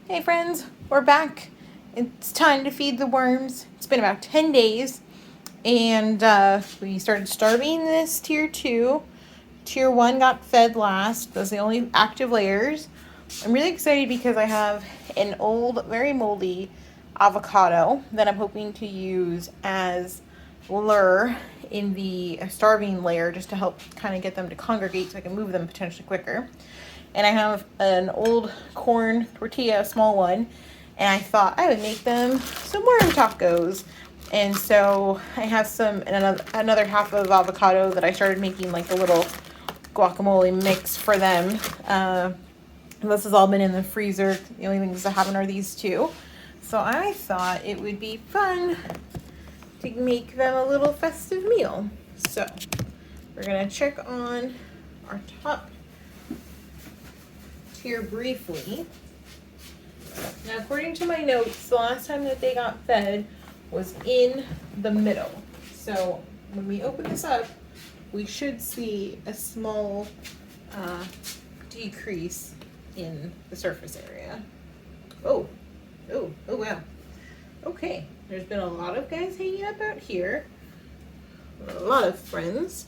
Hey friends, we're back. It's time to feed the worms. It's been about 10 days and we started starving this tier 2. Tier 1 got fed last. Those are the only active layers. I'm really excited because I have an old, very moldy avocado that I'm hoping to use as lure in the starving layer just to help kind of get them to congregate so I can move them potentially quicker. And I have an old corn tortilla, a small one, and I thought I would make them some worm tacos. And so I have some, and another half of avocado that I started making like a little guacamole mix for them. This has all been in the freezer. The only things I haven't are these two. So I thought it would be fun to make them a little festive meal. So we're gonna check on our top tier briefly. Now, according to my notes, the last time that they got fed was in the middle. So when we open this up, we should see a small decrease in the surface area. Oh wow. Okay, there's been a lot of guys hanging up out here. A lot of friends.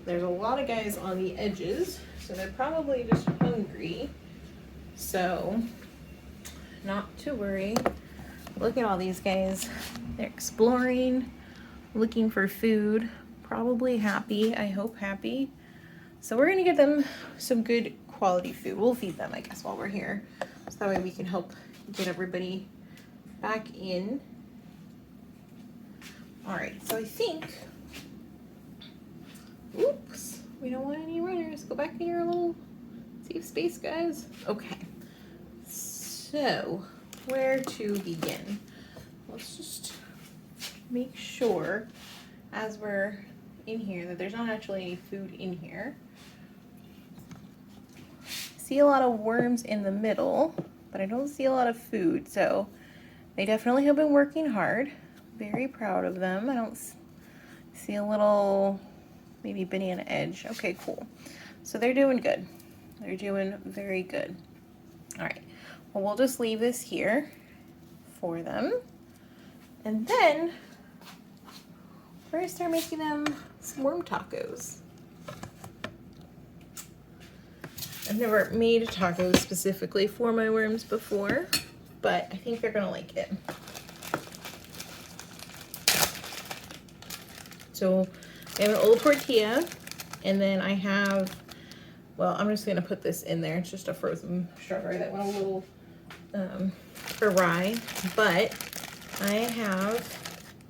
There's a lot of guys on the edges, so they're probably just hungry. So, not to worry. Look at all these guys. They're exploring, looking for food, probably happy, I hope happy. So we're gonna give them some good quality food. We'll feed them, I guess, while we're here. So that way we can help get everybody back in. All right, so I think, oops, we don't want any runners. Go back in your little safe space, guys. Okay, so where to begin? Let's just make sure as we're in here that there's not actually any food in here. See a lot of worms in the middle, but I don't see a lot of food, so they definitely have been working hard. Very proud of them. I don't see a little maybe banana edge. Okay, cool. So they're doing good. They're doing very good. All right, well, we'll just leave this here for them. And then we're gonna start making them some worm tacos. I've never made tacos specifically for my worms before, but I think they're gonna like it. So I have an old tortilla, and then I have, well, I'm just gonna put this in there. It's just a frozen strawberry that went a little awry, but I have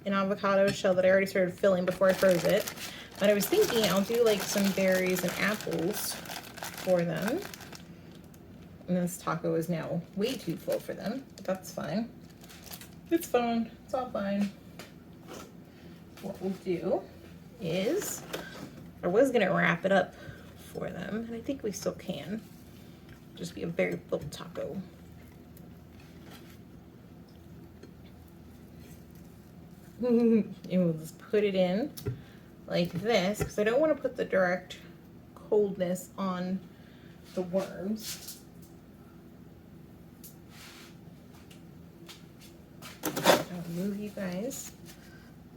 an avocado shell that I already started filling before I froze it. But I was thinking I'll do like some berries and apples for them. And this taco is now way too full for them, but that's fine. It's fine, it's all fine. What we'll do is, I was gonna wrap it up for them, and I think we still can. Just be a very little taco. And we'll just put it in like this, because I don't want to put the direct coldness on the worms. I'll move you guys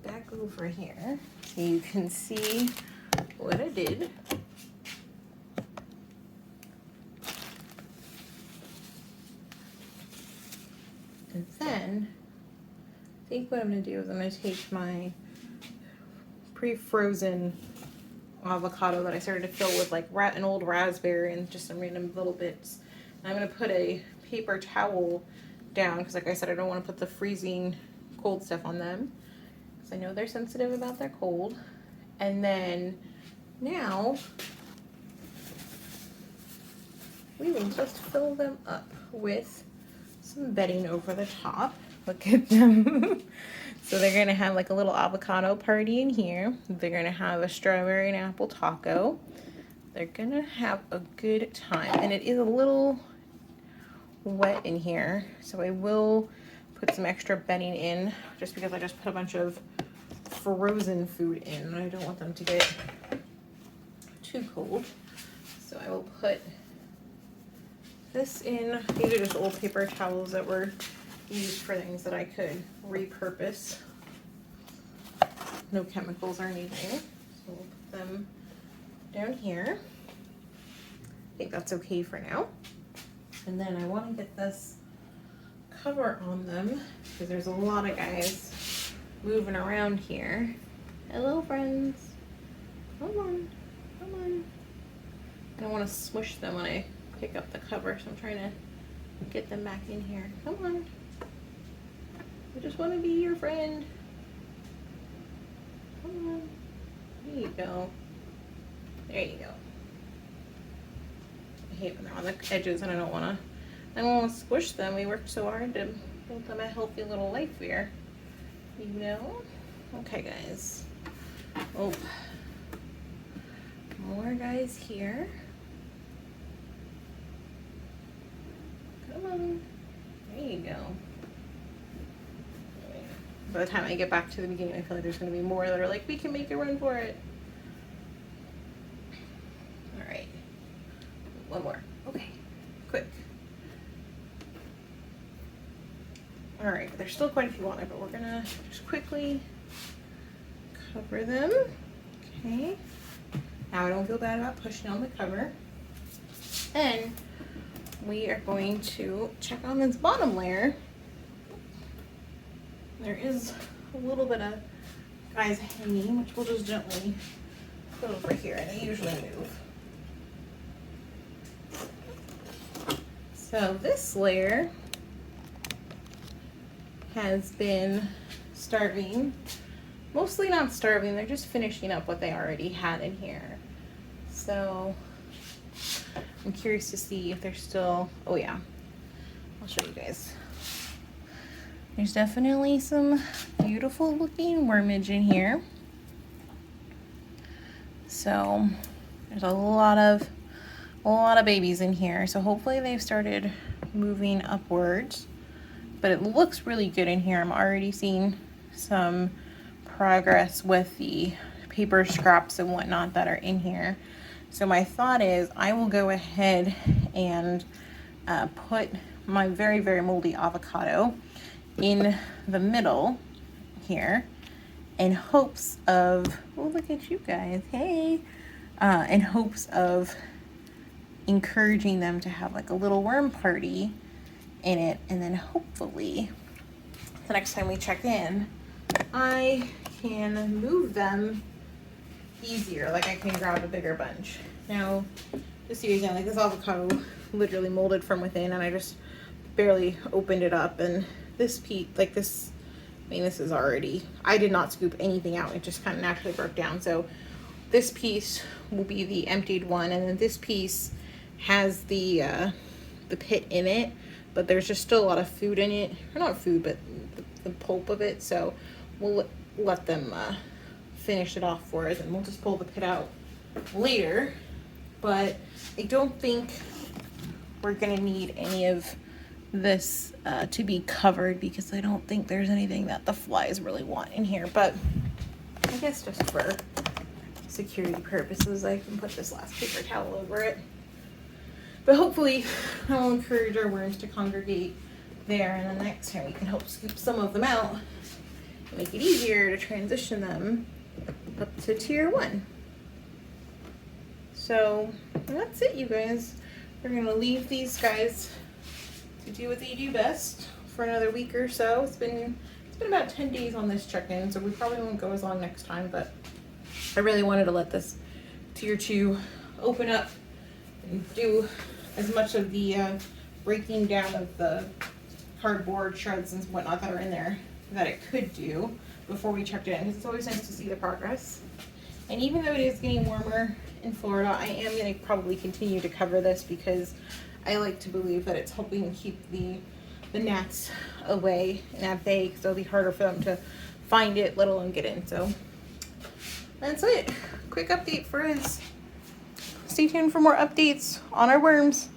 back over here so you can see what I did. And then I think what I'm going to do is I'm going to take my pre-frozen avocado that I started to fill with like an old raspberry and just some random little bits. And I'm going to put a paper towel down because, like I said, I don't want to put the freezing cold stuff on them because I know they're sensitive about their cold. And then now we will just fill them up with some bedding over the top. Look at them. So they're gonna have like a little avocado party in here. They're gonna have a strawberry and apple taco. They're gonna have a good time. And it is a little wet in here, so I will put some extra bedding in just because I just put a bunch of frozen food in and I don't want them to get too cold. So I will put this in. These are just old paper towels that were used for things that I could repurpose. No chemicals or anything. So we'll put them down here. I think that's okay for now. And then I want to get this cover on them because there's a lot of guys moving around here. Hello, friends. Come on. Come on. I don't want to smush them when I pick up the cover, so I'm trying to get them back in here. Come on. I just want to be your friend. Come on. There you go. There you go. I hate when they're on the edges and I don't want to squish them. We worked so hard to build them a healthy little life here. You know? Okay, guys. Oh. More guys here. Come on. There you go. By the time I get back to the beginning, I feel like there's going to be more that are like, we can make a run for it. All right. One more. Okay. Quick. All right. There's still quite a few on it, but we're going to just quickly cover them. Okay. Now I don't feel bad about pushing on the cover. And we are going to check on this bottom layer. There is a little bit of guys hanging, which we'll just gently put over here, and they usually move. So this layer has been starving. Mostly not starving, they're just finishing up what they already had in here. So I'm curious to see if they're still, oh yeah, I'll show you guys. There's definitely some beautiful looking wormage in here. So there's a lot of babies in here. So hopefully they've started moving upwards, but it looks really good in here. I'm already seeing some progress with the paper scraps and whatnot that are in here. So my thought is I will go ahead and put my very, very moldy avocado in the middle here in hopes of, oh, look at you guys, hey, in hopes of encouraging them to have like a little worm party in it, and then hopefully the next time we check in I can move them easier, like I can grab a bigger bunch. Now just so you guys know, like this avocado literally molded from within, and I just barely opened it up, and this piece, like this, I mean, this is already, I did not scoop anything out, it just kind of naturally broke down. So this piece will be the emptied one, and then this piece has the pit in it, but there's just still a lot of food in it, or not food, but the pulp of it. So we'll let them finish it off for us, and we'll just pull the pit out later. But I don't think we're gonna need any of this to be covered, because I don't think there's anything that the flies really want in here. But I guess just for security purposes, I can put this last paper towel over it. But hopefully I will encourage our worms to congregate there, and then next time we can help scoop some of them out and make it easier to transition them up to tier 1. So that's it, you guys. We're gonna leave these guys to do what they do best for another week or so. It's been about 10 days on this check-in, so we probably won't go as long next time, but I really wanted to let this tier 2 open up and do as much of the breaking down of the cardboard shreds and whatnot that are in there that it could do before we checked in, because it's always nice to see the progress. And even though it is getting warmer in Florida, I am going to probably continue to cover this, because I like to believe that it's helping keep the gnats away and at bay, because it'll be harder for them to find it, let alone get in. So that's it. Quick update for us. Stay tuned for more updates on our worms.